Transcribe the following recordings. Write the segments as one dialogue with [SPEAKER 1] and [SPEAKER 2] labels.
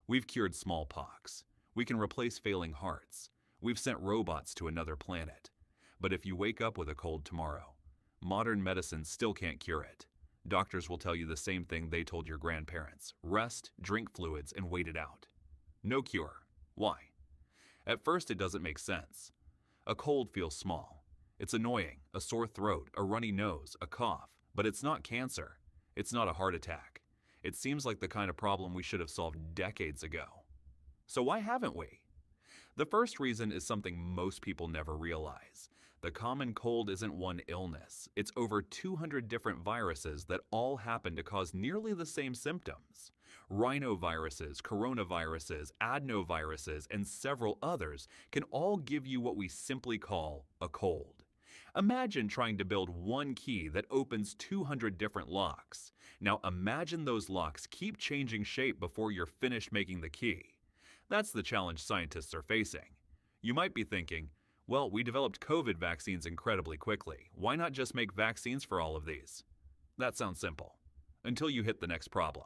[SPEAKER 1] We've cured smallpox. We can replace failing hearts. We've sent robots to another planet. But if you wake up with a cold tomorrow, modern medicine still can't cure it. Doctors will tell you the same thing they told your grandparents. Rest, drink fluids, and wait it out. No cure. Why? At first, it doesn't make sense. A cold feels small. It's annoying, a sore throat, a runny nose, a cough, but it's not cancer. It's not a heart attack. It seems like the kind of problem we should have solved decades ago. So why haven't we? The first reason is something most people never realize. The common cold isn't one illness. It's over 200 different viruses that all happen to cause nearly the same symptoms. Rhinoviruses, coronaviruses, adenoviruses, and several others can all give you what we simply call a cold. Imagine trying to build one key that opens 200 different locks. Now imagine those locks keep changing shape before you're finished making the key. That's the challenge scientists are facing. You might be thinking, well, we developed COVID vaccines incredibly quickly. Why not just make vaccines for all of these? That sounds simple. Until you hit the next problem.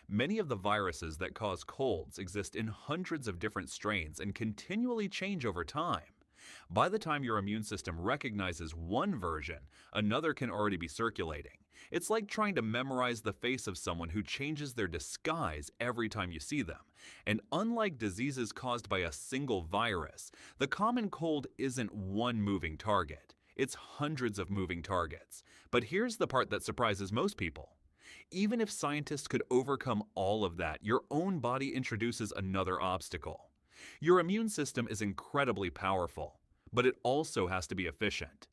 [SPEAKER 1] Many of the viruses that cause colds exist in hundreds of different strains and continually change over time. By the time your immune system recognizes one version, another can already be circulating. It's like trying to memorize the face of someone who changes their disguise every time you see them. And unlike diseases caused by a single virus, the common cold isn't one moving target. It's hundreds of moving targets. But here's the part that surprises most people. Even if scientists could overcome all of that, your own body introduces another obstacle. Your immune system is incredibly powerful, but it also has to be efficient.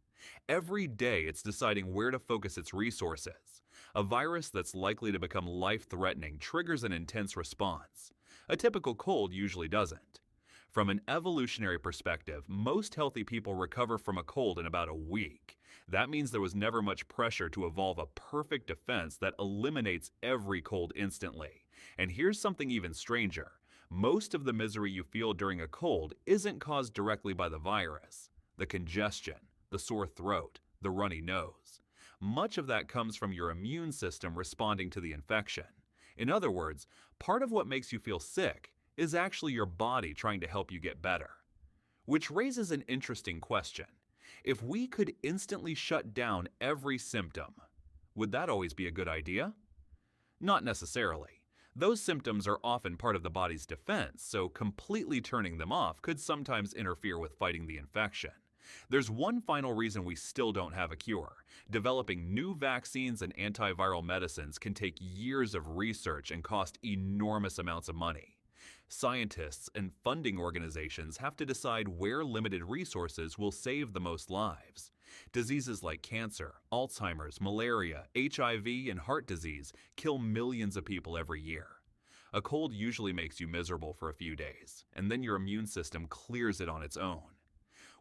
[SPEAKER 1] Every day it's deciding where to focus its resources. A virus that's likely to become life-threatening triggers an intense response. A typical cold usually doesn't. From an evolutionary perspective, most healthy people recover from a cold in about a week. That means there was never much pressure to evolve a perfect defense that eliminates every cold instantly. And here's something even stranger. Most of the misery you feel during a cold isn't caused directly by the virus. The congestion, the sore throat, the runny nose. Much of that comes from your immune system responding to the infection. In other words, part of what makes you feel sick is actually your body trying to help you get better. Which raises an interesting question. If we could instantly shut down every symptom, would that always be a good idea? Not necessarily. Those symptoms are often part of the body's defense, so completely turning them off could sometimes interfere with fighting the infection. There's one final reason we still don't have a cure. Developing new vaccines and antiviral medicines can take years of research and cost enormous amounts of money. Scientists and funding organizations have to decide where limited resources will save the most lives. Diseases like cancer, Alzheimer's, malaria, HIV, and heart disease kill millions of people every year. A cold usually makes you miserable for a few days, and then your immune system clears it on its own.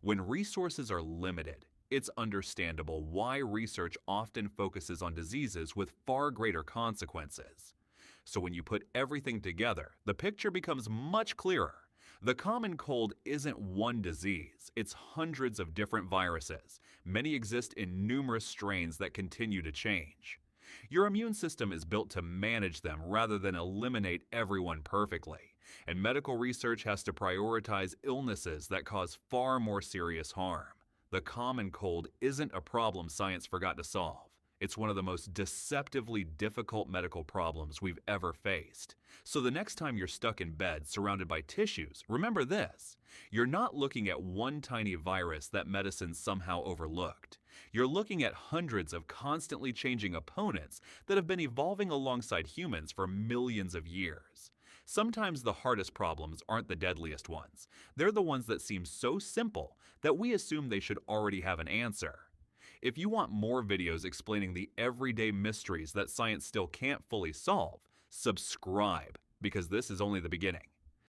[SPEAKER 1] When resources are limited, it's understandable why research often focuses on diseases with far greater consequences. So when you put everything together, the picture becomes much clearer. The common cold isn't one disease, it's hundreds of different viruses. Many exist in numerous strains that continue to change. Your immune system is built to manage them rather than eliminate everyone perfectly. And medical research has to prioritize illnesses that cause far more serious harm. The common cold isn't a problem science forgot to solve. It's one of the most deceptively difficult medical problems we've ever faced. So the next time you're stuck in bed surrounded by tissues, remember this. You're not looking at one tiny virus that medicine somehow overlooked. You're looking at hundreds of constantly changing opponents that have been evolving alongside humans for millions of years. Sometimes the hardest problems aren't the deadliest ones. They're the ones that seem so simple that we assume they should already have an answer. If you want more videos explaining the everyday mysteries that science still can't fully solve, subscribe, because this is only the beginning.